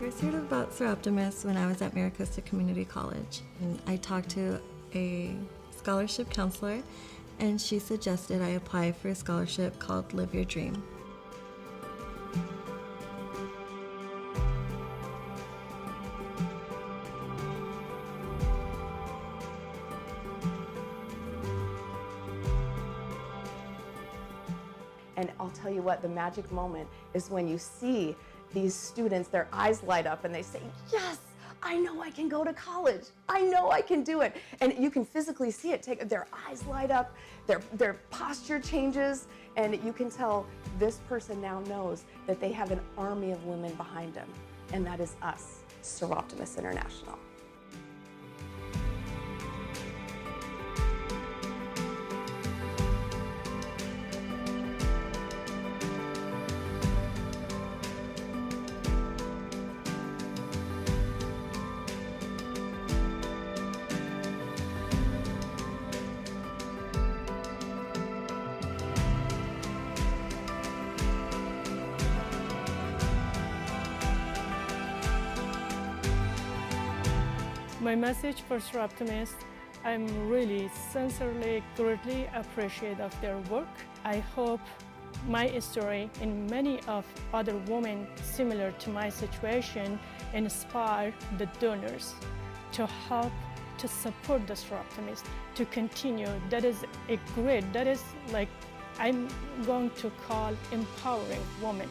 first heard about Soroptimist when I was at Maricosta Community College. And I talked to a scholarship counselor, and she suggested I apply for a scholarship called Live Your Dream. And I'll tell you what, the magic moment is when you see these students, their eyes light up and they say, yes, I know I can go to college. I know I can do it. And you can physically see it. Their eyes light up, their posture changes, and you can tell this person now knows that they have an army of women behind them. And that is us, Soroptimist International. My message for Soroptimists, I'm really sincerely, greatly appreciative of their work. I hope my story and many of other women similar to my situation inspire the donors to help to support the Soroptimists to continue. That is a grid, that is like I'm going to call empowering women.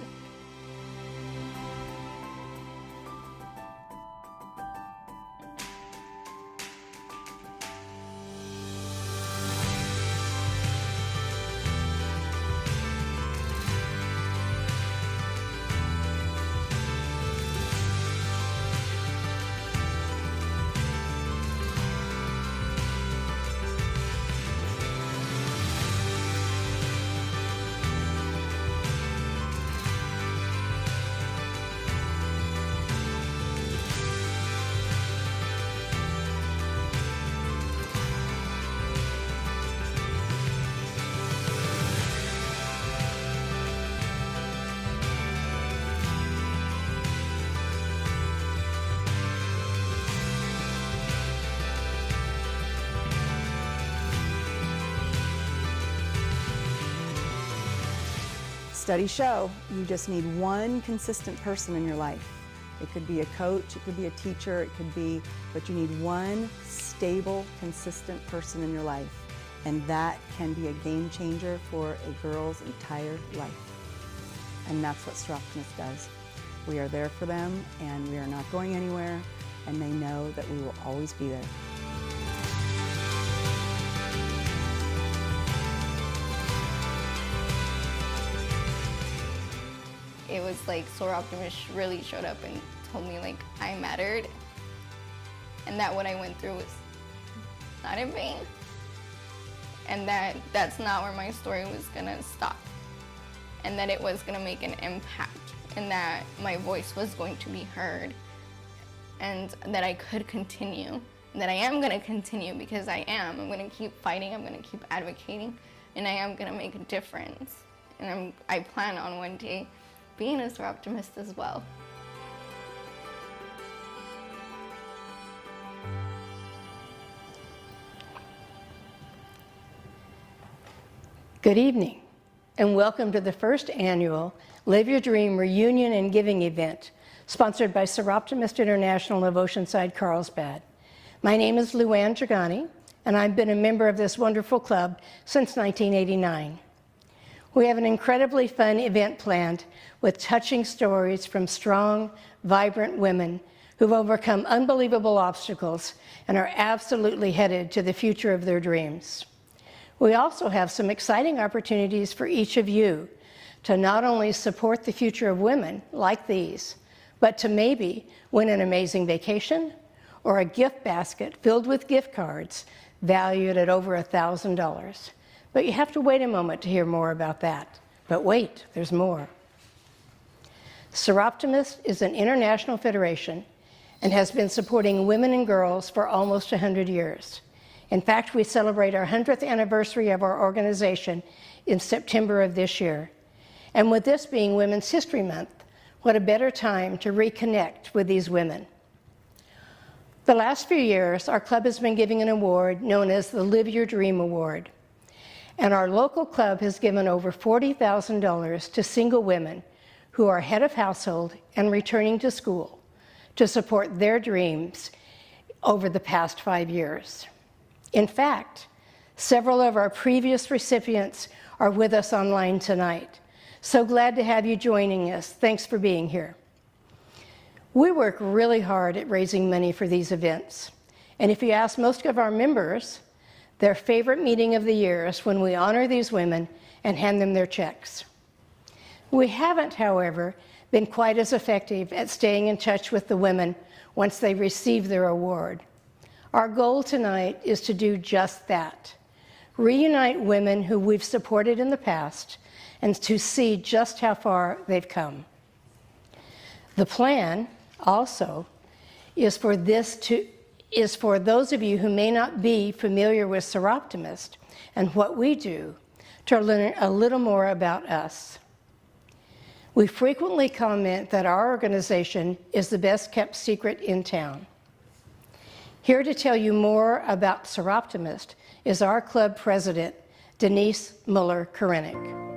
Studies show you just need one consistent person in your life. It could be a coach, it could be a teacher, it could be, but you need one stable, consistent person in your life. And that can be a game changer for a girl's entire life. And that's what Soroptimist does. We are there for them, and we are not going anywhere, and they know that we will always be there. It was like Soroptimist really showed up and told me like I mattered and that what I went through was not in vain and that that's not where my story was gonna stop and that it was gonna make an impact and that my voice was going to be heard and that I could continue and that I am gonna continue because I am. I'm gonna keep fighting, I'm gonna keep advocating, and I am gonna make a difference. And I plan on one day being a Soroptimist as well. Good evening, and welcome to the first annual Live Your Dream Reunion and Giving event, sponsored by Soroptimist International of Oceanside, Carlsbad. My name is Luann Dragani, and I've been a member of this wonderful club since 1989. We have an incredibly fun event planned with touching stories from strong, vibrant women who've overcome unbelievable obstacles and are absolutely headed to the future of their dreams. We also have some exciting opportunities for each of you to not only support the future of women like these, but to maybe win an amazing vacation or a gift basket filled with gift cards valued at over $1,000. But you have to wait a moment to hear more about that. But wait, there's more. Soroptimist is an international federation and has been supporting women and girls for almost 100 years. In fact, we celebrate our 100th anniversary of our organization in September of this year. And with this being Women's History Month, What a better time to reconnect with these women. The last few years, our club has been giving an award known as the Live Your Dream Award. And our local club has given over $40,000 to single women who are head of household and returning to school to support their dreams over the past 5 years. In fact, several of our previous recipients are with us online tonight. So glad to have you joining us. Thanks for being here. We work really hard at raising money for these events. And if you ask most of our members, their favorite meeting of the year is when we honor these women and hand them their checks. We haven't, however, been quite as effective at staying in touch with the women once they receive their award. Our goal tonight is to do just that. Reunite women who we've supported in the past and to see just how far they've come. The plan also is for those of you who may not be familiar with Soroptimist and what we do to learn a little more about us. We frequently comment that our organization is the best kept secret in town. Here to tell you more about Soroptimist is our club president, Denise Muller-Korenik.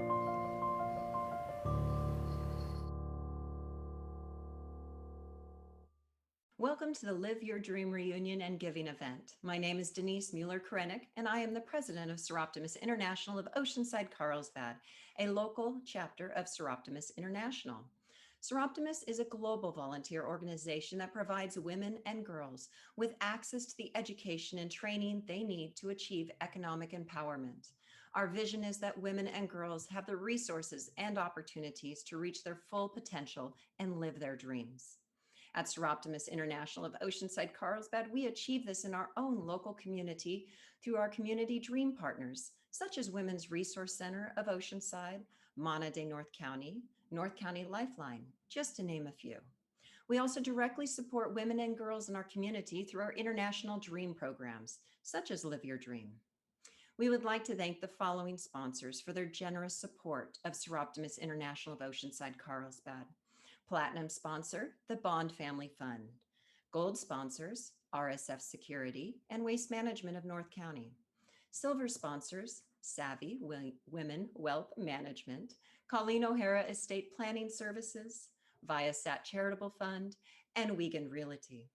Welcome to the Live Your Dream Reunion and Giving event. My name is Denise Muller-Korenik, and I am the president of Soroptimist International of Oceanside, Carlsbad, a local chapter of Soroptimist International. Soroptimist is a global volunteer organization that provides women and girls with access to the education and training they need to achieve economic empowerment. Our vision is that women and girls have the resources and opportunities to reach their full potential and live their dreams. At Soroptimist International of Oceanside, Carlsbad, we achieve this in our own local community through our community dream partners, such as Women's Resource Center of Oceanside, Mana de North County Lifeline, just to name a few. We also directly support women and girls in our community through our international dream programs, such as Live Your Dream. We would like to thank the following sponsors for their generous support of Soroptimist International of Oceanside, Carlsbad. Platinum sponsor, the Bond Family Fund. Gold sponsors, RSF Security and Waste Management of North County. Silver sponsors, Savvy Women Wealth Management, Colleen O'Hara Estate Planning Services, Viasat Charitable Fund, and Wiegand Realty.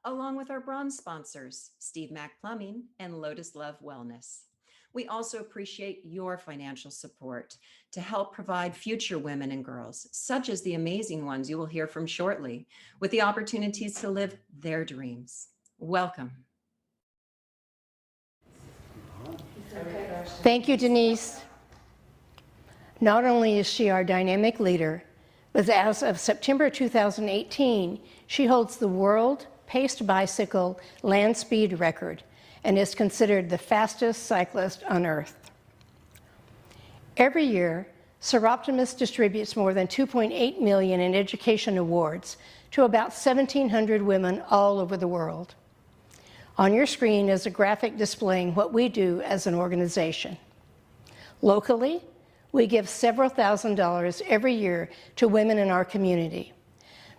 Along with our bronze sponsors, Steve Mack Plumbing and Lotus Love Wellness. We also appreciate your financial support to help provide future women and girls, such as the amazing ones you will hear from shortly, with the opportunities to live their dreams. Welcome. Thank you, Denise. Not only is she our dynamic leader, but as of September 2018, she holds the world paced bicycle land speed record and is considered the fastest cyclist on Earth. Every year, Soroptimist distributes more than $2.8 million in education awards to about 1,700 women all over the world. On your screen is a graphic displaying what we do as an organization. Locally, we give several $1,000s every year to women in our community.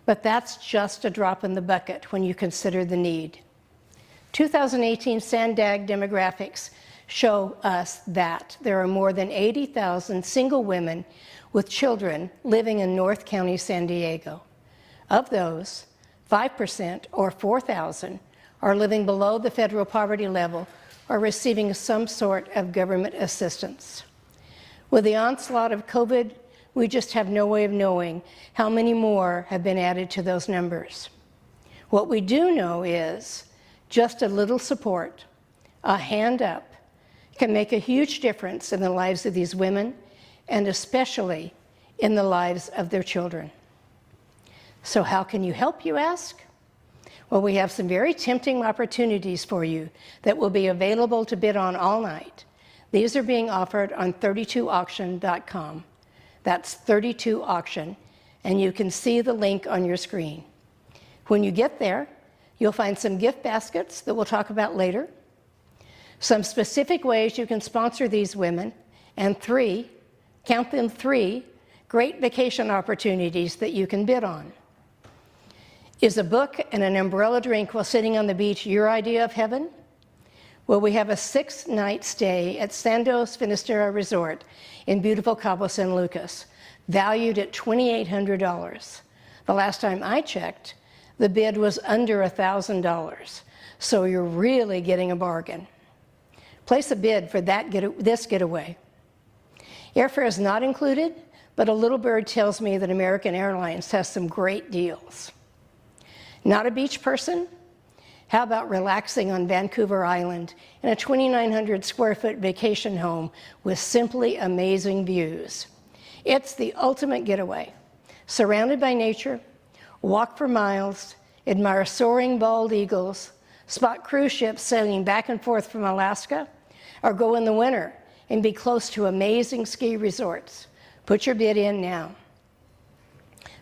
But that's just a drop in the bucket when you consider the need. 2018 Sandag demographics show us that there are more than 80,000 single women with children living in North County, San Diego. Of those, 5%, or 4,000, are living below the federal poverty level or receiving some sort of government assistance. With the onslaught of COVID, we just have no way of knowing how many more have been added to those numbers. What we do know is just a little support, a hand up, can make a huge difference in the lives of these women and especially in the lives of their children. So how can you help, you ask? Well, we have some very tempting opportunities for you that will be available to bid on all night. These are being offered on 32auction.com. That's 32auction, and you can see the link on your screen. When you get there, you'll find some gift baskets that we'll talk about later, some specific ways you can sponsor these women, and 3, count them 3, great vacation opportunities that you can bid on. Is a book and an umbrella drink while sitting on the beach your idea of heaven? Well, we have a 6-night stay at Sandos Finisterre Resort in beautiful Cabo San Lucas, valued at $2,800. The last time I checked, the bid was under $1,000, so you're really getting a bargain. Place a bid for this getaway. Airfare is not included, but a little bird tells me that American Airlines has some great deals. Not a beach person? How about relaxing on Vancouver Island in a 2,900 square foot vacation home with simply amazing views? It's the ultimate getaway. Surrounded by nature, walk for miles, admire soaring bald eagles, spot cruise ships sailing back and forth from Alaska, or go in the winter and be close to amazing ski resorts. Put your bid in now.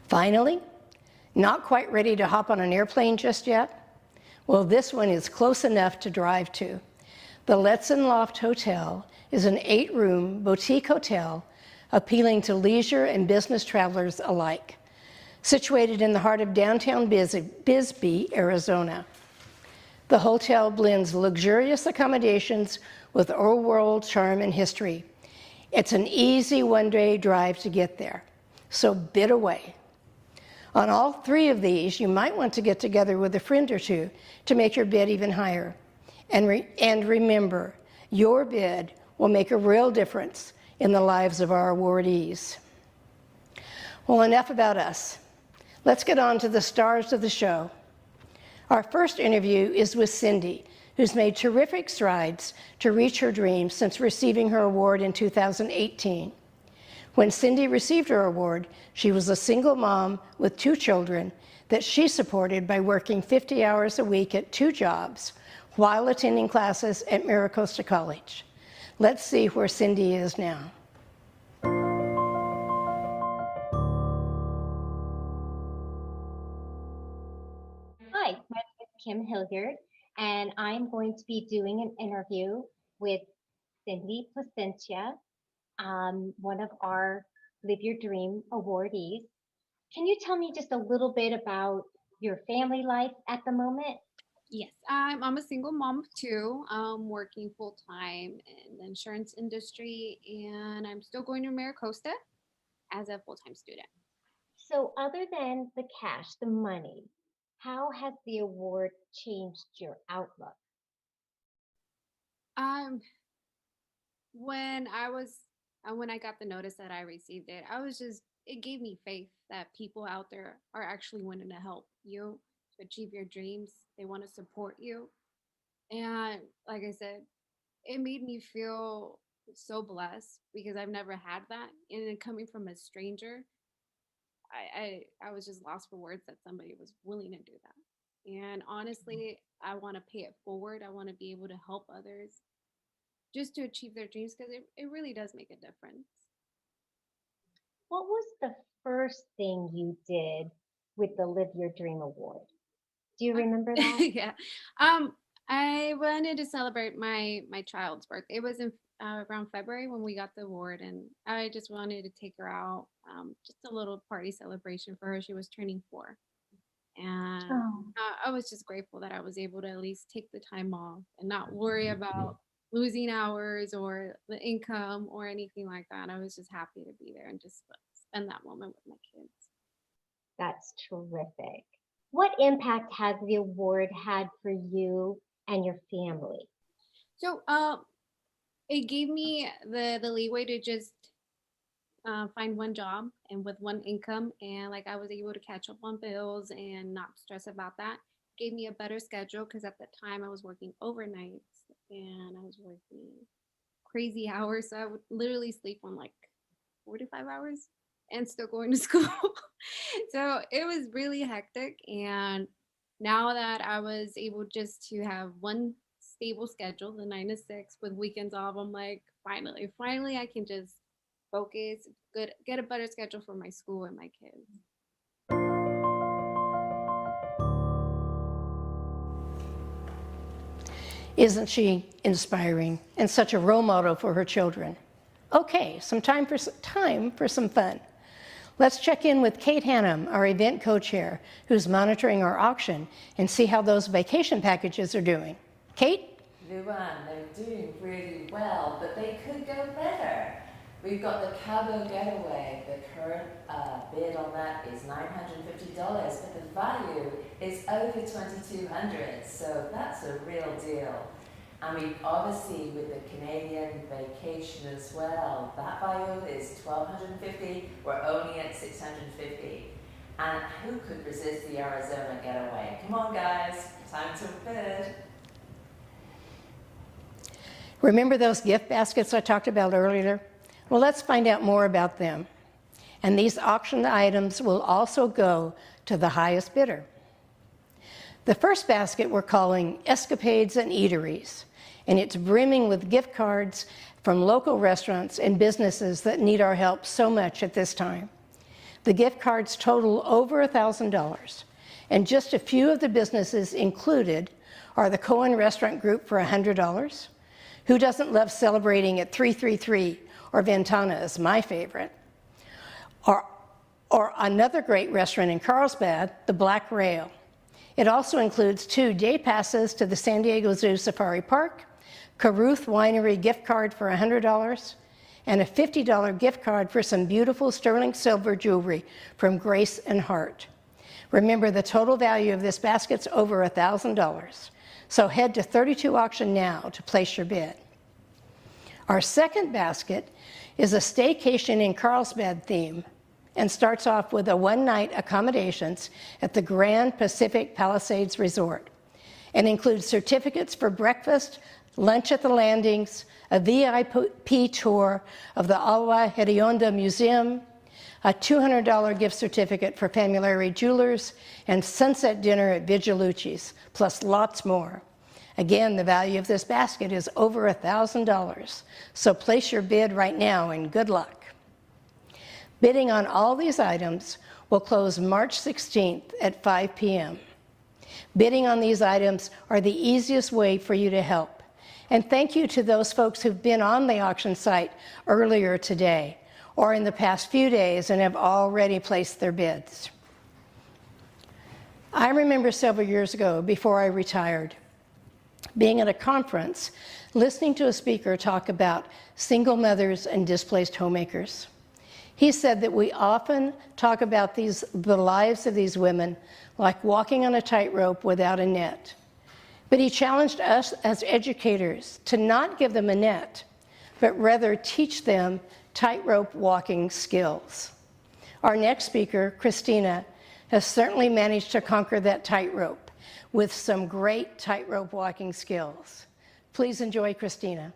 Finally, not quite ready to hop on an airplane just yet? Well, this one is close enough to drive to. The Letson Loft Hotel is an 8-room boutique hotel appealing to leisure and business travelers alike, situated in the heart of downtown Bisbee, Arizona. The hotel blends luxurious accommodations with old world charm and history. It's an easy one-day drive to get there, so bid away. On all 3 of these, you might want to get together with a friend or two to make your bid even higher. And remember, your bid will make a real difference in the lives of our awardees. Well, enough about us. Let's get on to the stars of the show. Our first interview is with Cindy, who's made terrific strides to reach her dreams since receiving her award in 2018. When Cindy received her award, she was a single mom with 2 children that she supported by working 50 hours a week at 2 jobs while attending classes at Maricosta College. Let's see where Cindy is now. Hi, my name is Kim Hilliard, and I'm going to be doing an interview with Cindy Placentia, one of our Live Your Dream awardees. Can you tell me just a little bit about your family life at the moment? Yes, I'm a single mom of 2, working full time in the insurance industry, and I'm still going to Maricosta as a full time student. So other than the cash, the money, how has the award changed your outlook? When I got the notice that I received it, it gave me faith that people out there are actually wanting to help you to achieve your dreams. They want to support you. And like I said, it made me feel so blessed because I've never had that. And then coming from a stranger, I was just lost for words that somebody was willing to do that. And honestly, I want to pay it forward. I want to be able to help others just to achieve their dreams because it really does make a difference. What was the first thing you did with the Live Your Dream Award? Do you remember that? Yeah. I wanted to celebrate my child's birthday. It was in around February when we got the award, and I just wanted to take her out, just a little party celebration for her. She was turning 4. And I was just grateful that I was able to at least take the time off and not worry about losing hours or the income or anything like that. I was just happy to be there and just spend that moment with my kids. That's terrific. What impact has the award had for you and your family? So it gave me the leeway to just find one job and with one income, and like I was able to catch up on bills and not stress about that. Gave me a better schedule because at the time I was working overnights and I was working crazy hours, so I would literally sleep on like 4 to 5 hours and still going to school. So it was really hectic, and now that I was able just to have one stable schedule, the 9 to 6 with weekends off, I'm like, finally I can just focus, get a better schedule for my school and my kids. Isn't she inspiring and such a role model for her children? Okay, time for some fun. Let's check in with Kate Hannum, our event co-chair, who's monitoring our auction, and see how those vacation packages are doing. Kate? Luann, they're doing really well, but they could go better. We've got the Cabo Getaway. The current bid on that is $950, but the value is over $2,200, so that's a real deal. And we obviously, with the Canadian vacation as well, that value is $1,250. We're only at $650. And who could resist the Arizona Getaway? Come on, guys, time to bid. Remember those gift baskets I talked about earlier? Well, let's find out more about them. And these auctioned items will also go to the highest bidder. The first basket we're calling Escapades and Eateries, and it's brimming with gift cards from local restaurants and businesses that need our help so much at this time. The gift cards total over $1,000, and just a few of the businesses included are the Cohen Restaurant Group for $100. Who doesn't love celebrating at 333 or Ventana is my favorite. Or another great restaurant in Carlsbad, the Black Rail. It also includes 2 day passes to the San Diego Zoo Safari Park, Caruth Winery gift card for $100, and a $50 gift card for some beautiful sterling silver jewelry from Grace and Hart. Remember, the total value of this basket's over $1,000. So head to 32 Auction now to place your bid. Our second basket is a staycation in Carlsbad theme and starts off with a one-night accommodations at the Grand Pacific Palisades Resort and includes certificates for breakfast, lunch at the landings, a VIP tour of the Alwa Hedionda Museum, a $200 gift certificate for Famulary Jewelers, and sunset dinner at Vigilucci's, plus lots more. Again, the value of this basket is over $1,000, so place your bid right now and good luck. Bidding on all these items will close March 16th at 5 p.m. Bidding on these items are the easiest way for you to help. And thank you to those folks who've been on the auction site earlier today or in the past few days and have already placed their bids. I remember several years ago, before I retired, being at a conference, listening to a speaker talk about single mothers and displaced homemakers. He said that we often talk about the lives of these women like walking on a tightrope without a net. But he challenged us as educators to not give them a net, but rather teach them tightrope walking skills. Our next speaker, Christina, has certainly managed to conquer that tightrope with some great tightrope walking skills. Please enjoy Christina.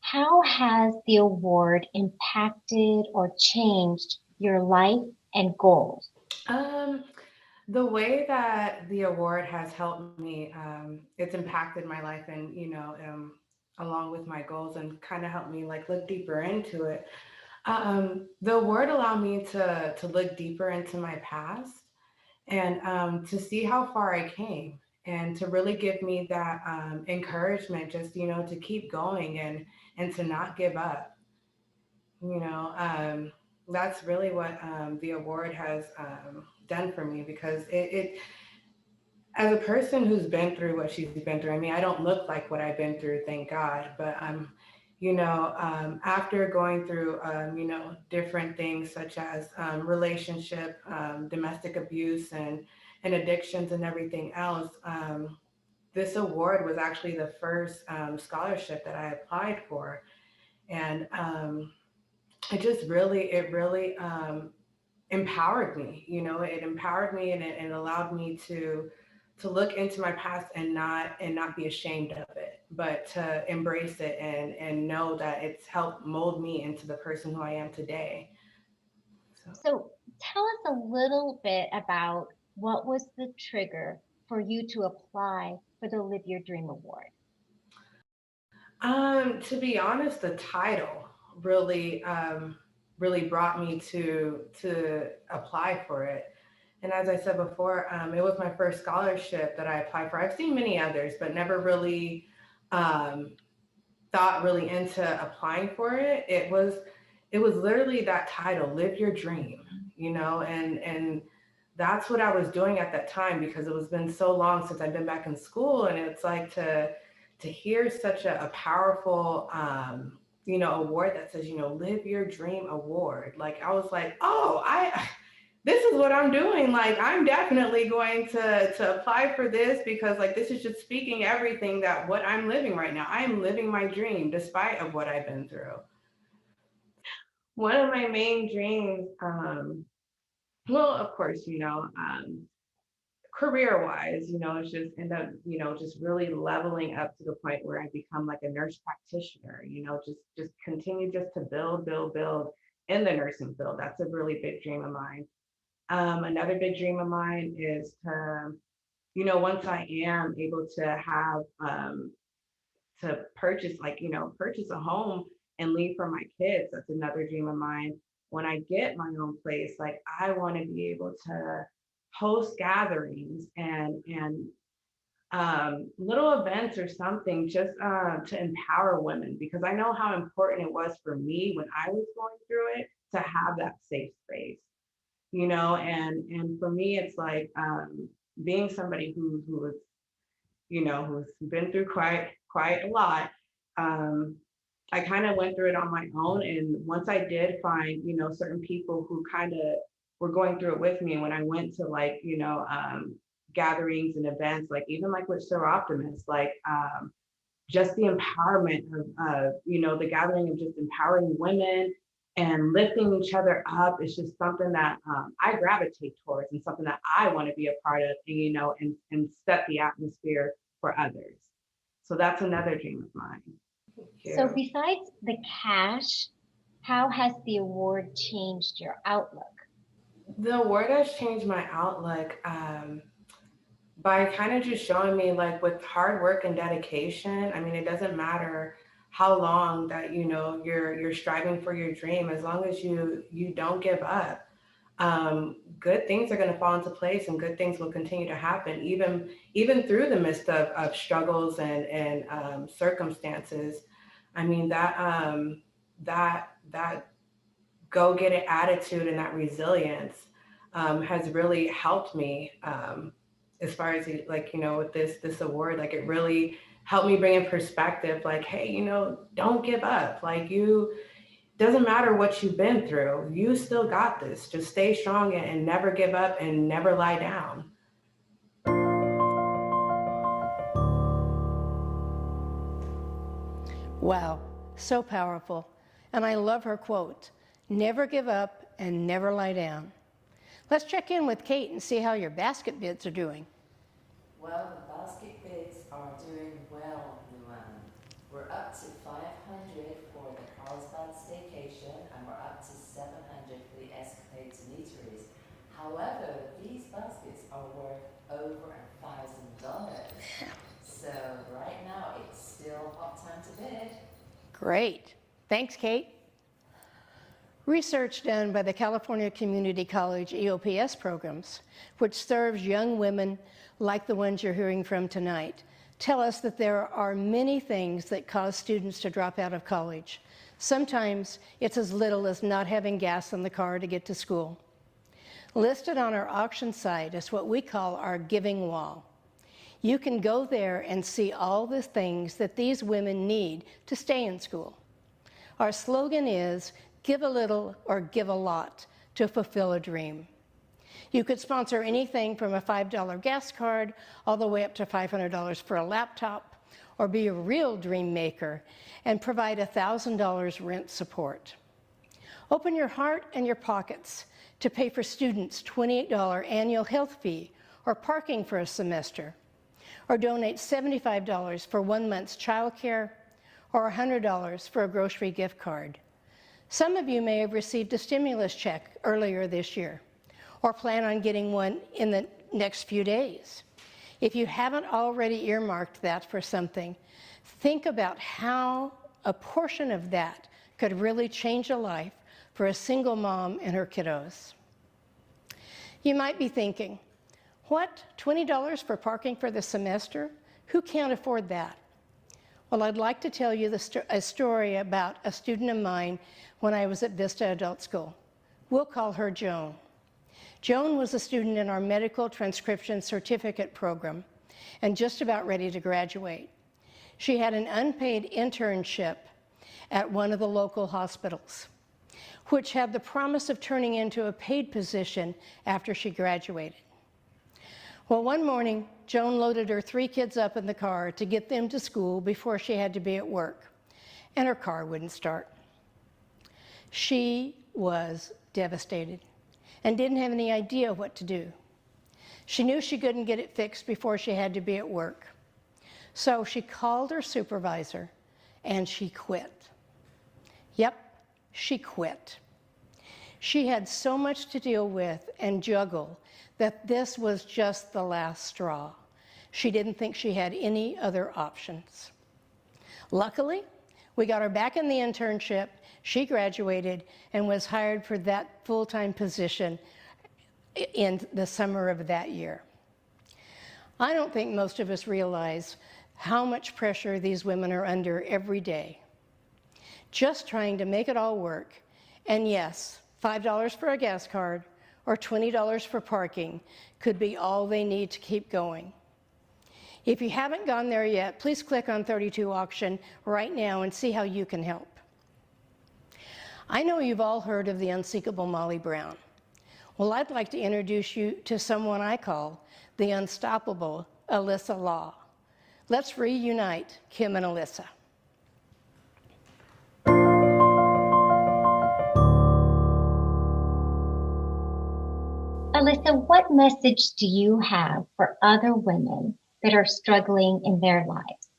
How has the award impacted or changed your life and goals? The way that the award has helped me, it's impacted my life and, along with my goals and kind of helped me like look deeper into it. The award allowed me to look deeper into my past and to see how far I came and to really give me that encouragement just, to keep going and to not give up. You know, that's really what the award has done for me because it, as a person who's been through what she's been through, I mean, I don't look like what I've been through, thank God, but after going through, different things such as relationship, domestic abuse and addictions and everything else, this award was actually the first scholarship that I applied for. And it really empowered me. It empowered me and it allowed me to look into my past and not be ashamed of it, but to embrace it and know that it's helped mold me into the person who I am today. So tell us a little bit about what was the trigger for you to apply for the Live Your Dream Award? To be honest, the title really brought me to apply for it. And as I said before, it was my first scholarship that I applied for. I've seen many others, but never really thought really into applying for it, it was literally that title, Live Your Dream, you know, and that's what I was doing at that time, because it was been so long since I've been back in school. And it's like to hear such a powerful you know, award that says, you know, Live Your Dream Award. Like I was like, oh, this is what I'm doing. Like, I'm definitely going to apply for this, because like, this is just speaking everything that what I'm living right now. I am living my dream despite of what I've been through. One of my main dreams, well, of course, you know, career wise, you know, it's just end up, you know, just really leveling up to the point where I become like a nurse practitioner, you know, just continue just to build in the nursing field. That's a really big dream of mine. Another big dream of mine is to, you know, once I am able to have to purchase, like, you know, purchase a home and leave for my kids. That's another dream of mine. When I get my own place, like I want to be able to host gatherings and little events or something, just to empower women, because I know how important it was for me when I was going through it to have that safe space, you know. And for me, it's like being somebody who is, you know, who's been through quite a lot. Um, I kind of went through it on my own, and once I did find, you know, certain people who kind of were going through it with me, and when I went to, like, you know, gatherings and events, like even like with Soroptimist, like just the empowerment of you know, the gathering of just empowering women and lifting each other up is just something that I gravitate towards, and something that I want to be a part of, and, you know, and set the atmosphere for others. So that's another dream of mine. So besides the cash, how has the award changed your outlook? The award has changed my outlook by kind of just showing me, like, with hard work and dedication, I mean, it doesn't matter how long that, you know, you're striving for your dream, as long as you don't give up. Good things are going to fall into place, and good things will continue to happen, even through the midst of struggles and circumstances. I mean, that go get it attitude and that resilience has really helped me, as far as, like, you know, with this award. Like, it really helped me bring in perspective, like, hey, you know, don't give up. Like, you doesn't matter what you've been through, you still got this. Just stay strong and never give up and never lie down. Wow, so powerful. And I love her quote, never give up and never lie down. Let's check in with Kate and see how your basket bids are doing. Well, the basket bids are doing well, Luann. We're up to 500 for the Carlsbad staycation, and we're up to 700 for the Escapade to Eateries. However, these baskets are worth over $1,000. So right now, it's still hot time to bid. Great. Thanks, Kate. Research done by the California Community College EOPS programs, which serves young women like the ones you're hearing from tonight, tell us that there are many things that cause students to drop out of college. Sometimes it's as little as not having gas in the car to get to school. Listed on our auction site is what we call our giving wall. You can go there and see all the things that these women need to stay in school. Our slogan is, give a little or give a lot to fulfill a dream. You could sponsor anything from a $5 gas card all the way up to $500 for a laptop, or be a real dream maker and provide $1,000 rent support. Open your heart and your pockets to pay for students' $28 annual health fee or parking for a semester, or donate $75 for 1 month's childcare, or $100 for a grocery gift card. Some of you may have received a stimulus check earlier this year, or plan on getting one in the next few days. If you haven't already earmarked that for something, think about how a portion of that could really change a life for a single mom and her kiddos. You might be thinking, what, $20 for parking for the semester? Who can't afford that? Well, I'd like to tell you a story about a student of mine when I was at Vista Adult School. We'll call her Joan. Joan was a student in our medical transcription certificate program and just about ready to graduate. She had an unpaid internship at one of the local hospitals, which had the promise of turning into a paid position after she graduated. Well, one morning, Joan loaded her 3 kids up in the car to get them to school before she had to be at work, and her car wouldn't start. She was devastated and didn't have any idea what to do. She knew she couldn't get it fixed before she had to be at work. So she called her supervisor and she quit. Yep, she quit. She had so much to deal with and juggle that this was just the last straw. She didn't think she had any other options. Luckily, we got her back in the internship. She graduated and was hired for that full-time position in the summer of that year. I don't think most of us realize how much pressure these women are under every day, just trying to make it all work. And yes, $5 for a gas card or $20 for parking could be all they need to keep going. If you haven't gone there yet, please click on 32 Auction right now and see how you can help. I know you've all heard of the unsinkable Molly Brown. Well, I'd like to introduce you to someone I call the unstoppable Alyssa Law. Let's reunite Kim and Alyssa. Alyssa, what message do you have for other women that are struggling in their lives?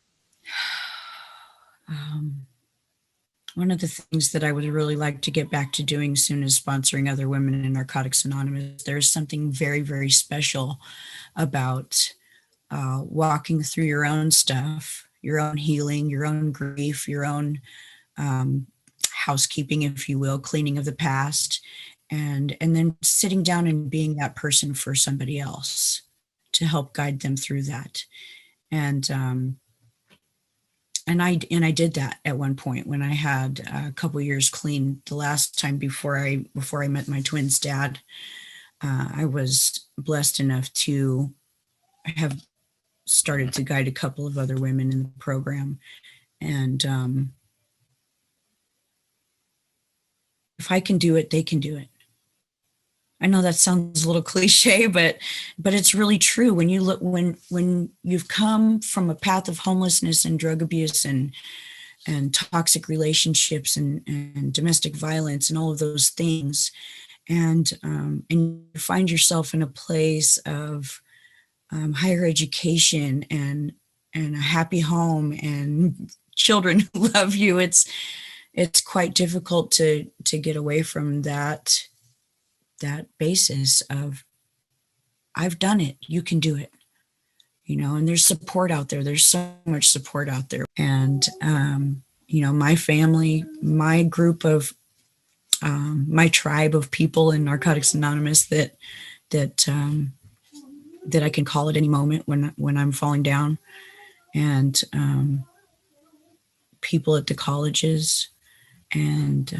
One of the things that I would really like to get back to doing soon is sponsoring other women in Narcotics Anonymous. There's something very, very special about walking through your own stuff, your own healing, your own grief, your own housekeeping, if you will, cleaning of the past, and then sitting down and being that person for somebody else to help guide them through that. And I did that at one point when I had a couple years clean the last time before I met my twins' dad. I was blessed enough to have started to guide a couple of other women in the program. And if I can do it, they can do it. I know that sounds a little cliche, but it's really true. When you look, when you've come from a path of homelessness and drug abuse and toxic relationships and domestic violence and all of those things, and you find yourself in a place of higher education and a happy home and children who love you, it's quite difficult to get away from that basis of, I've done it, you can do it, and there's support out there. There's so much support out there. And, my family, my group of, my tribe of people in Narcotics Anonymous that I can call at any moment when I'm falling down, and people at the colleges, and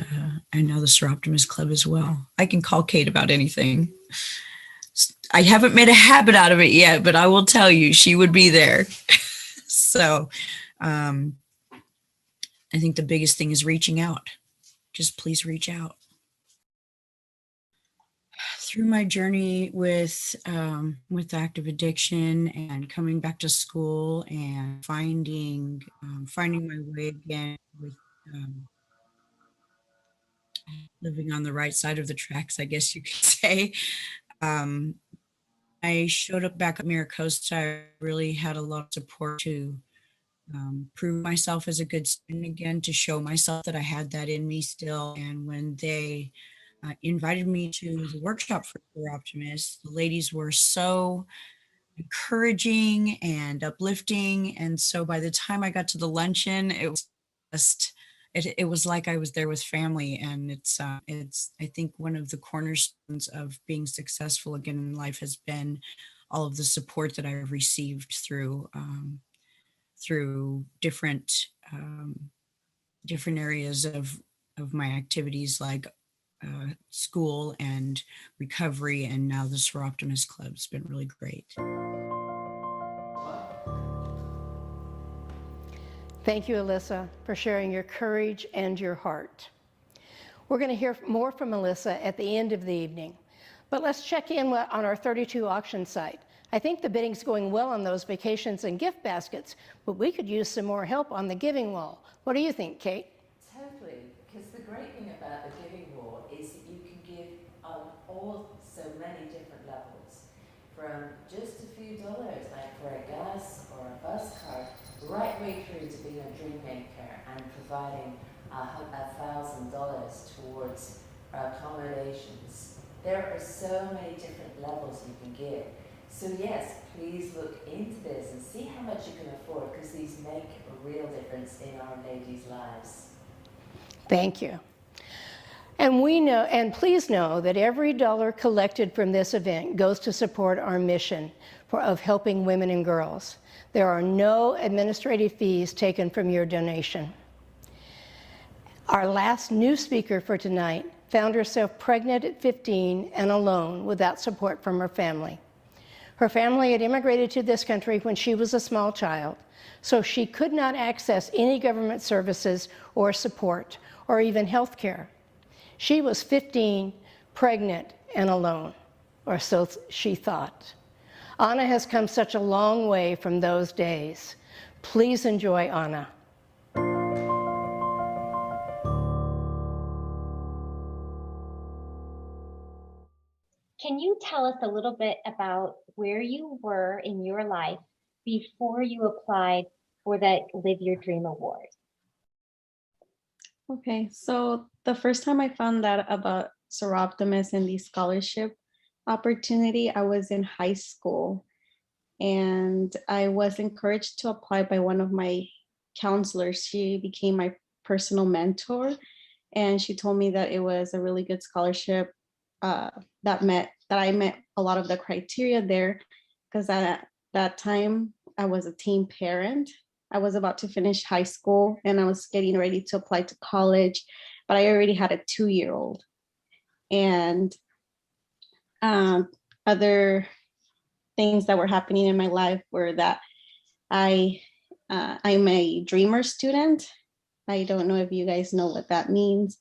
now the Soroptimist Club as well. I can call Kate about anything. I haven't made a habit out of it yet, but I will tell you, she would be there. So I think the biggest thing is reaching out. Just please reach out. Through my journey with active addiction and coming back to school and finding my way again with living on the right side of the tracks, I guess you could say. I showed up back at Miracosta. I really had a lot of support to prove myself as a good student again, to show myself that I had that in me still. And when they invited me to the workshop for Soroptimist, the ladies were so encouraging and uplifting. And so by the time I got to the luncheon, it was just, it was like I was there with family. And it's I think one of the cornerstones of being successful again in life has been all of the support that I've received through through different areas of my activities, like school and recovery, and now the Soroptimist Club. It's been really great. Thank you, Alyssa, for sharing your courage and your heart. We're going to hear more from Alyssa at the end of the evening, but let's check in on our 32 auction site. I think the bidding's going well on those vacations and gift baskets, but we could use some more help on the giving wall. What do you think, Kate? Totally, because the great thing about the giving wall is that you can give on all so many different levels, from just a few dollars, like for a gas or a bus card, right way through to being a dream maker and providing $1,000 towards accommodations. There are so many different levels you can give. So yes, please look into this and see how much you can afford, because these make a real difference in our ladies' lives. Thank you. And please know that every dollar collected from this event goes to support our mission of helping women and girls. There are no administrative fees taken from your donation. Our last new speaker for tonight found herself pregnant at 15 and alone without support from her family. Her family had immigrated to this country when she was a small child, so she could not access any government services or support or even health care. She was 15, pregnant, and alone, or so she thought. Anna has come such a long way from those days. Please enjoy Anna. Can you tell us a little bit about where you were in your life before you applied for that Live Your Dream Award? Okay, so the first time I found out about Soroptimist and the scholarship opportunity, I was in high school, and I was encouraged to apply by one of my counselors. She became my personal mentor, and she told me that it was a really good scholarship that I met a lot of the criteria there, because at that time I was a teen parent. I was about to finish high school and I was getting ready to apply to college, but I already had a 2-year-old. And other things that were happening in my life were that I'm a dreamer student. I don't know if you guys know what that means,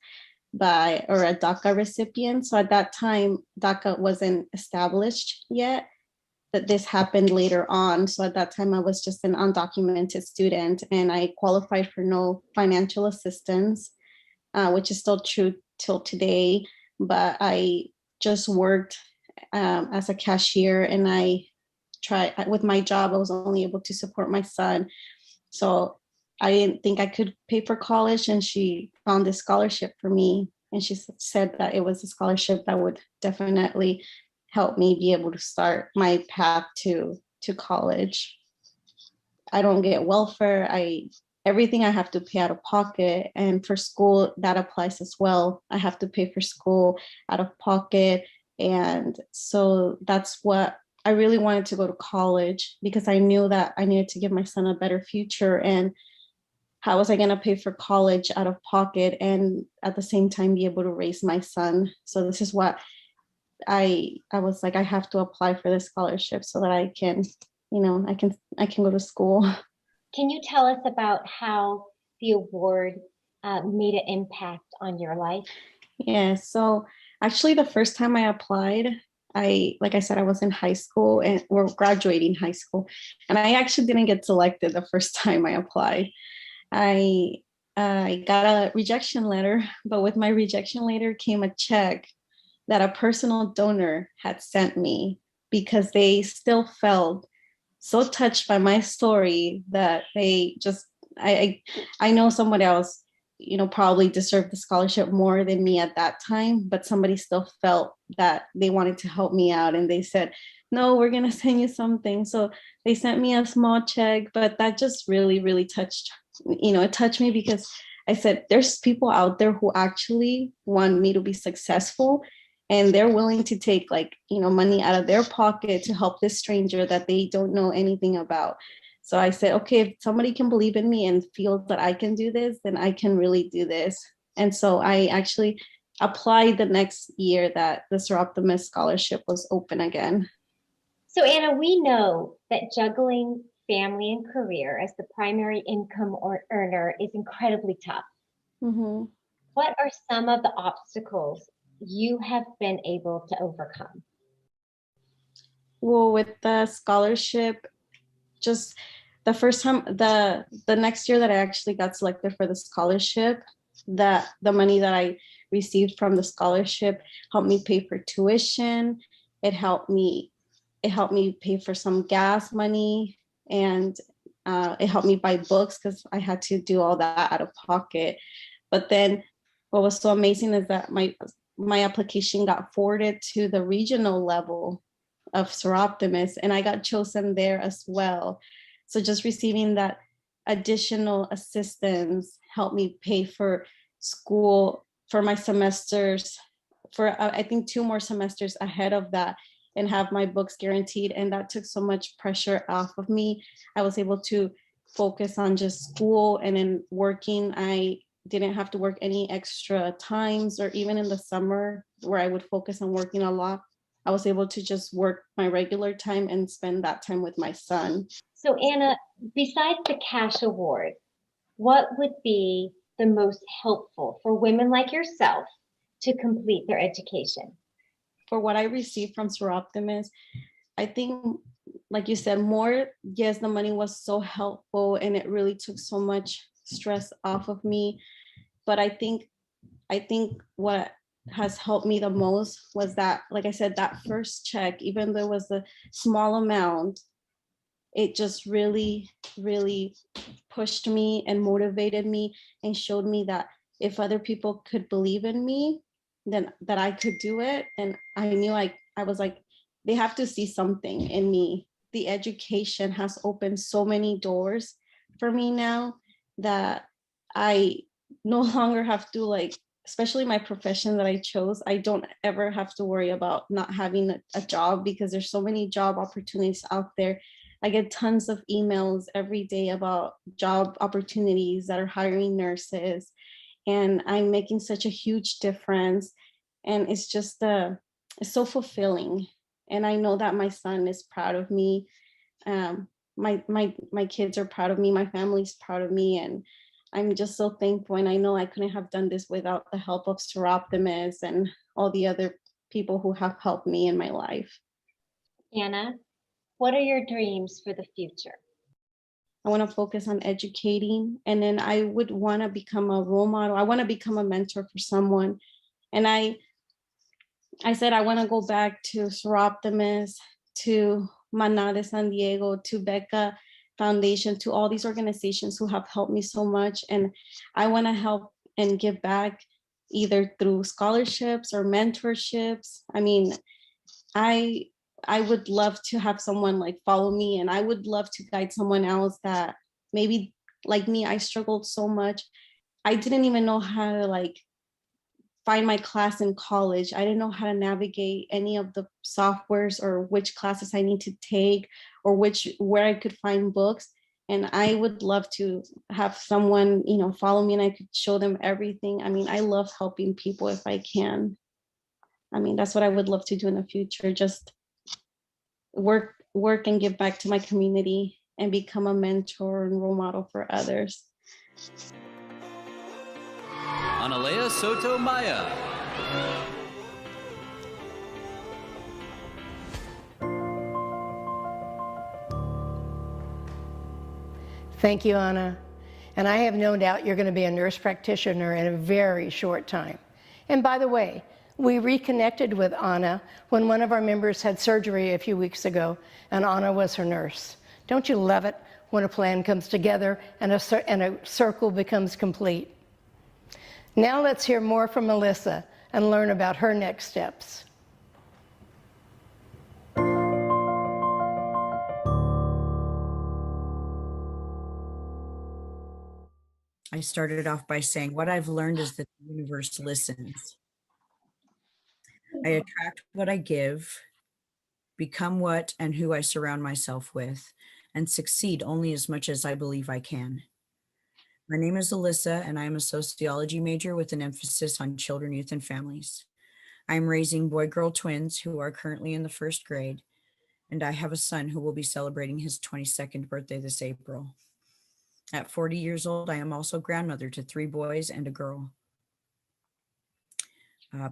or a DACA recipient. So at that time, DACA wasn't established yet, that this happened later on. So at that time, I was just an undocumented student, and I qualified for no financial assistance, which is still true till today. But I just worked as a cashier, and with my job, I was only able to support my son. So I didn't think I could pay for college, and she found this scholarship for me. And she said that it was a scholarship that would definitely help me be able to start my path to college. I don't get welfare. Everything I have to pay out of pocket. And for school, that applies as well. I have to pay for school out of pocket. And so that's what I really wanted to go to college, because I knew that I needed to give my son a better future. And how was I going to pay for college out of pocket and at the same time be able to raise my son? So this is what I was like, I have to apply for this scholarship so that I can, I can go to school. Can you tell us about how the award made an impact on your life? Yeah, so actually the first time I applied, like I said, I was in high school, and we're graduating high school, and I actually didn't get selected the first time I applied. I got a rejection letter, but with my rejection letter came a check that a personal donor had sent me, because they still felt so touched by my story that they just, I know someone else, probably deserved the scholarship more than me at that time, but somebody still felt that they wanted to help me out, and they said, no, we're going to send you something. So they sent me a small check, but that just really, really touched, it touched me, because I said, there's people out there who actually want me to be successful, and they're willing to take money out of their pocket to help this stranger that they don't know anything about. So I said, okay, if somebody can believe in me and feel that I can do this, then I can really do this. And so I actually applied the next year that the Soroptimist scholarship was open again. So Anna, we know that juggling family and career as the primary income or earner is incredibly tough. Mm-hmm. What are some of the obstacles you have been able to overcome? Well, with the scholarship, just the first time, the next year that I actually got selected for the scholarship, the money that I received from the scholarship helped me pay for tuition. It helped me pay for some gas money, and it helped me buy books because I had to do all that out of pocket. But then what was so amazing is that my application got forwarded to the regional level of Soroptimist, and I got chosen there as well. So just receiving that additional assistance helped me pay for school for my semesters, for I think 2 more semesters ahead of that, and have my books guaranteed. And that took so much pressure off of me. I was able to focus on just school, and then working. I didn't have to work any extra times, or even in the summer where I would focus on working a lot, I was able to just work my regular time and spend that time with my son. So Anna, besides the cash award, what would be the most helpful for women like yourself to complete their education? For what I received from Soroptimist, I think, like you said, more, yes, the money was so helpful and it really took so much stress off of me. But I think what has helped me the most was that, like I said, that first check, even though it was a small amount, it just really, really pushed me and motivated me and showed me that if other people could believe in me, then that I could do it. And I knew I was like, they have to see something in me. The education has opened so many doors for me now that I no longer have to, like, especially my profession that I chose, I don't ever have to worry about not having a job, because there's so many job opportunities out there. I get tons of emails every day about job opportunities that are hiring nurses, and I'm making such a huge difference. And it's just it's so fulfilling. And I know that my son is proud of me. My kids are proud of me. My family's proud of me, and I'm just so thankful. And I know I couldn't have done this without the help of Soroptimist and all the other people who have helped me in my life. Anna, what are your dreams for the future? I want to focus on educating, and then I would want to become a role model. I want to become a mentor for someone. And I said I want to go back to Soroptimist, to Mana de San Diego, to Becca Foundation, to all these organizations who have helped me so much. And I want to help and give back, either through scholarships or mentorships. I mean, I would love to have someone like follow me, and I would love to guide someone else that maybe like me, I struggled so much. I didn't even know how to like find my class in college. I didn't know how to navigate any of the softwares or which classes I need to take or where I could find books. And I would love to have someone, follow me, and I could show them everything. I mean, I love helping people if I can. I mean, that's what I would love to do in the future. Just work and give back to my community and become a mentor and role model for others. Analea Soto Maya. Thank you, Anna. And I have no doubt you're going to be a nurse practitioner in a very short time. And by the way, we reconnected with Anna when one of our members had surgery a few weeks ago, and Anna was her nurse. Don't you love it when a plan comes together and a circle becomes complete? Now let's hear more from Melissa and learn about her next steps. I started off by saying what I've learned is that the universe listens. I attract what I give, become what and who I surround myself with, and succeed only as much as I believe I can. My name is Alyssa, and I am a sociology major with an emphasis on children, youth, and families. I am raising boy-girl twins who are currently in the first grade, and I have a son who will be celebrating his 22nd birthday this April. At 40 years old, I am also grandmother to 3 boys and a girl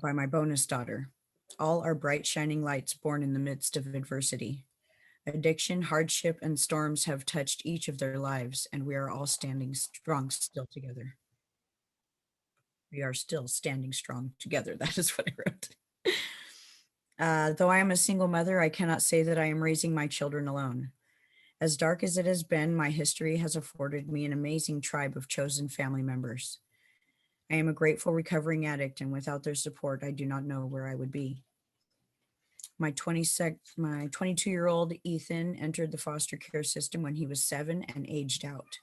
by my bonus daughter. All are bright, shining lights born in the midst of adversity. Addiction, hardship, and storms have touched each of their lives, and we are all standing strong still together. We are still standing strong together. That is what I wrote. Though I am a single mother, I cannot say that I am raising my children alone. As dark as it has been, my history has afforded me an amazing tribe of chosen family members. I am a grateful recovering addict, and without their support, I do not know where I would be. My 22-year-old Ethan entered the foster care system when he was 7 and aged out.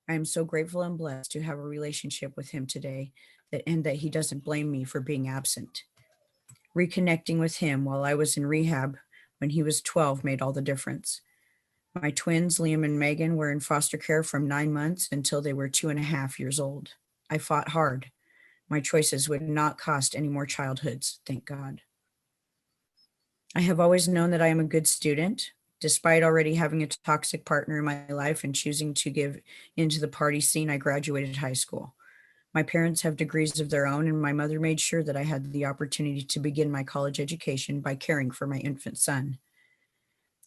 I am so grateful and blessed to have a relationship with him today and that he doesn't blame me for being absent. Reconnecting with him while I was in rehab when he was 12 made all the difference. My twins, Liam and Megan, were in foster care from 9 months until they were 2.5 years old. I fought hard. My choices would not cost any more childhoods, thank God. I have always known that I am a good student, despite already having a toxic partner in my life and choosing to give into the party scene. I graduated high school. My parents have degrees of their own, and my mother made sure that I had the opportunity to begin my college education by caring for my infant son.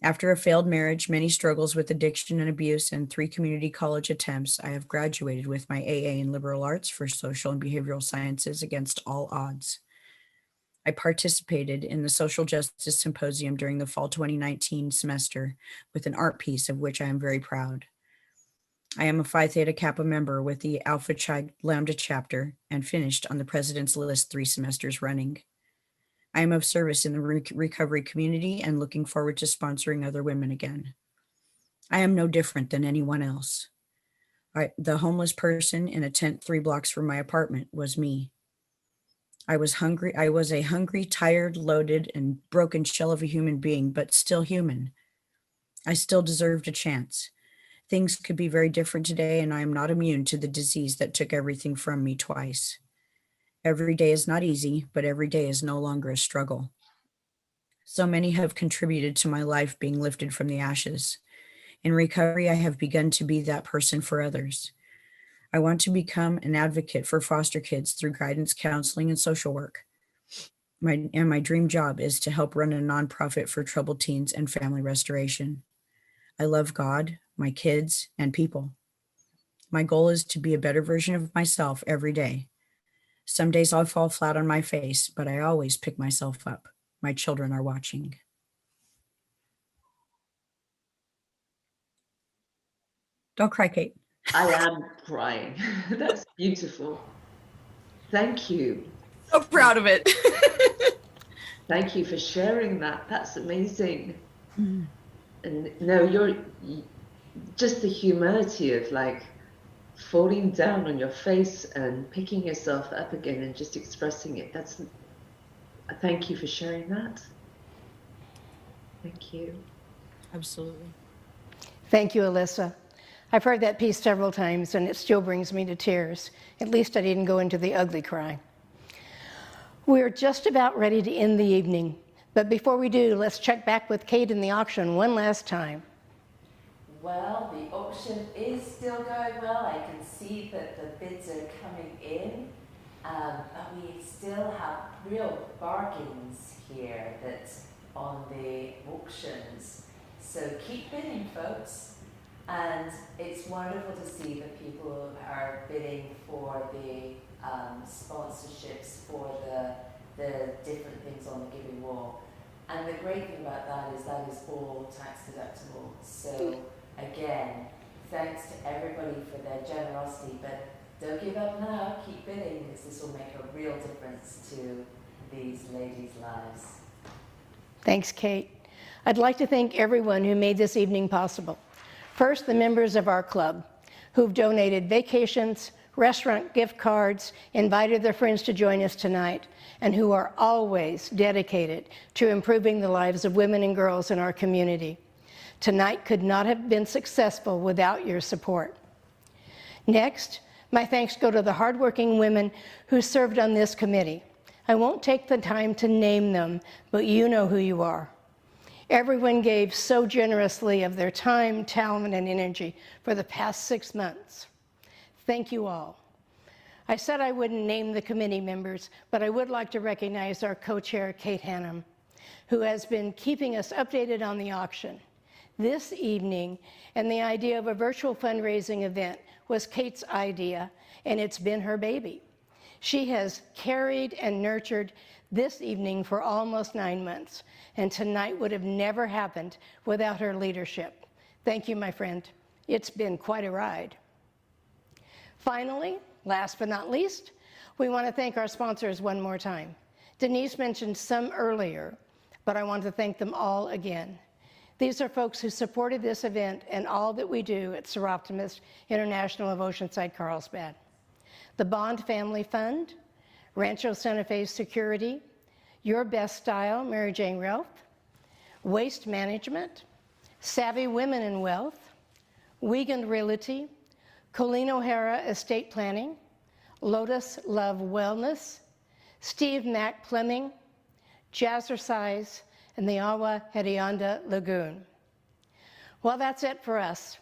After a failed marriage, many struggles with addiction and abuse, and 3 community college attempts, I have graduated with my AA in liberal arts for social and behavioral sciences against all odds. I participated in the Social Justice Symposium during the fall 2019 semester with an art piece of which I am very proud. I am a Phi Theta Kappa member with the Alpha Chi Lambda chapter and finished on the President's List 3 semesters running. I am of service in the recovery community and looking forward to sponsoring other women again. I am no different than anyone else. The homeless person in a tent 3 blocks from my apartment was me. I was hungry. I was a hungry, tired, loaded, and broken shell of a human being, but still human. I still deserved a chance. Things could be very different today, and I am not immune to the disease that took everything from me twice. Every day is not easy, but every day is no longer a struggle. So many have contributed to my life being lifted from the ashes. In recovery, I have begun to be that person for others. I want to become an advocate for foster kids through guidance, counseling, and social work. My dream job is to help run a nonprofit for troubled teens and family restoration. I love God, my kids, and people. My goal is to be a better version of myself every day. Some days I'll fall flat on my face, but I always pick myself up. My children are watching. Don't cry, Kate. I am crying. That's beautiful. Thank you. So proud of it. Thank you for sharing that. That's amazing. And no, you're just the humility of like falling down on your face and picking yourself up again and just expressing it. Thank you for sharing that. Thank you. Absolutely. Thank you, Alyssa. I've heard that piece several times, and it still brings me to tears. At least I didn't go into the ugly cry. We're just about ready to end the evening, but before we do, let's check back with Kate in the auction one last time. Well, the auction is still going well. I can see that the bids are coming in, but we still have real bargains here that's on the auctions. So keep bidding, folks. And it's wonderful to see that people are bidding for the sponsorships for the different things on the giving wall. And the great thing about that is all tax deductible. So again, thanks to everybody for their generosity, but don't give up now, keep bidding, because this will make a real difference to these ladies' lives. Thanks, Kate. I'd like to thank everyone who made this evening possible. First, the members of our club who've donated vacations, restaurant gift cards, invited their friends to join us tonight, and who are always dedicated to improving the lives of women and girls in our community. Tonight could not have been successful without your support. Next, my thanks go to the hardworking women who served on this committee. I won't take the time to name them, but you know who you are. Everyone gave so generously of their time, talent, and energy for the past 6 months. Thank you all. I said I wouldn't name the committee members, but I would like to recognize our co-chair, Kate Hannum, who has been keeping us updated on the auction. This evening, and the idea of a virtual fundraising event was Kate's idea, and it's been her baby. She has carried and nurtured this evening for almost 9 months, and tonight would have never happened without her leadership. Thank you, my friend. It's been quite a ride. Finally, last but not least, we want to thank our sponsors one more time. Denise mentioned some earlier, but I want to thank them all again. These are folks who supported this event and all that we do at Soroptimist International of Oceanside, Carlsbad. The Bond Family Fund, Rancho Santa Fe Security, Your Best Style, Mary Jane Ralph, Waste Management, Savvy Women in Wealth, Wiegand Realty, Colleen O'Hara Estate Planning, Lotus Love Wellness, Steve Mack Plumbing, Jazzercise, and the Agua Hedionda Lagoon. Well, that's it for us.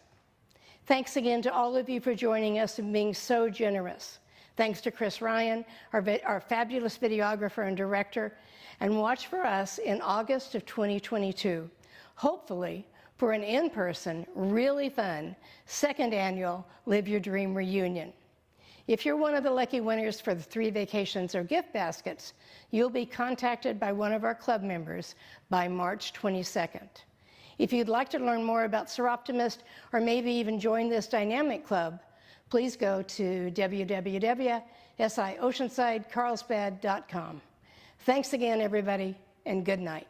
Thanks again to all of you for joining us and being so generous. Thanks to Chris Ryan, our fabulous videographer and director, and watch for us in August of 2022, hopefully for an in-person, really fun, second annual Live Your Dream reunion. If you're one of the lucky winners for the 3 vacations or gift baskets, you'll be contacted by one of our club members by March 22nd. If you'd like to learn more about Soroptimist or maybe even join this dynamic club, please go to www.sioceansidecarlsbad.com. Thanks again, everybody, and good night.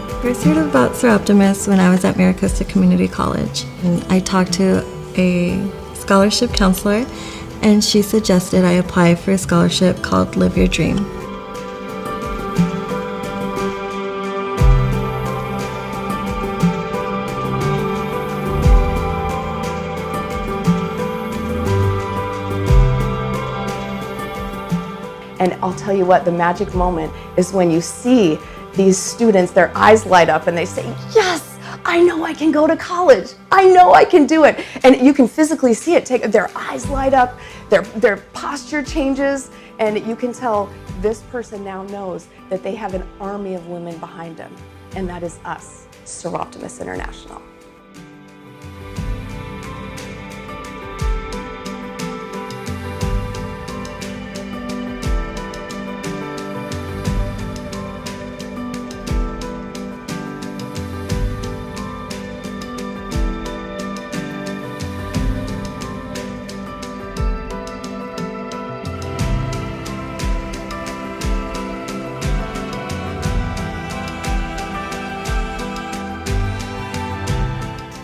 I first heard about Soroptimist when I was at Maricosta Community College. And I talked to a scholarship counselor, and she suggested I apply for a scholarship called Live Your Dream. And I'll tell you what, the magic moment is when you see these students, their eyes light up and they say, yes, I know I can go to college. I know I can do it. And you can physically see it. Their eyes light up, their posture changes, and you can tell this person now knows that they have an army of women behind them. And that is us, Soroptimist International.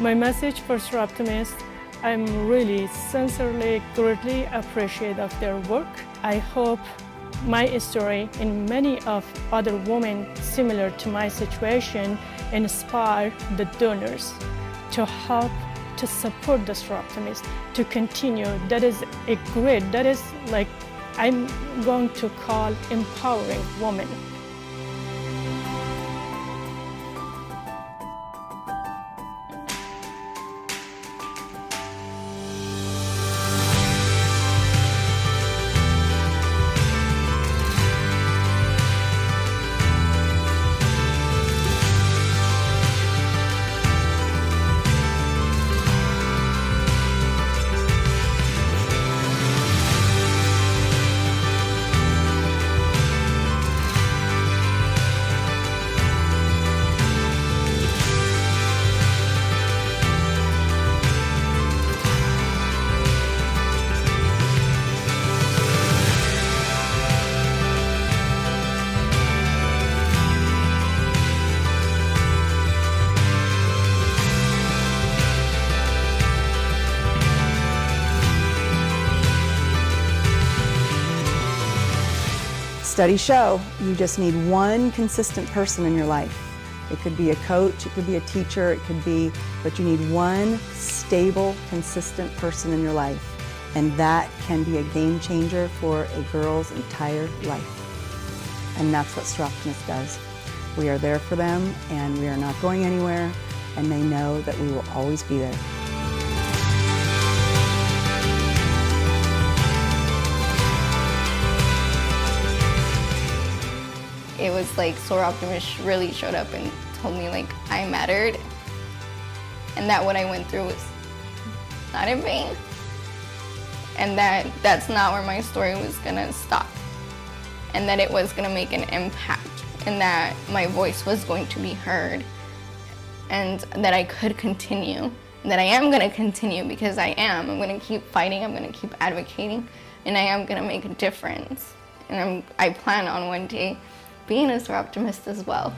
My message for Soroptimist, I'm really sincerely, greatly appreciative of their work. I hope my story and many of other women similar to my situation inspire the donors to help to support the Soroptimist to continue. That is a great, that is like I'm going to call empowering women. Studies show you just need one consistent person in your life. It could be a coach, it could be a teacher, it could be, but you need one stable, consistent person in your life. And that can be a game changer for a girl's entire life. And that's what Soroptimist does. We are there for them, and we are not going anywhere, and they know that we will always be there. It was like Soroptimist really showed up and told me like I mattered, and that what I went through was not in vain, and that's not where my story was gonna stop, and that it was gonna make an impact, and that my voice was going to be heard, and that I could continue, and that I am gonna continue because I am. I'm gonna keep fighting, I'm gonna keep advocating, and I am gonna make a difference. And I plan on one day being a Soroptimist as well.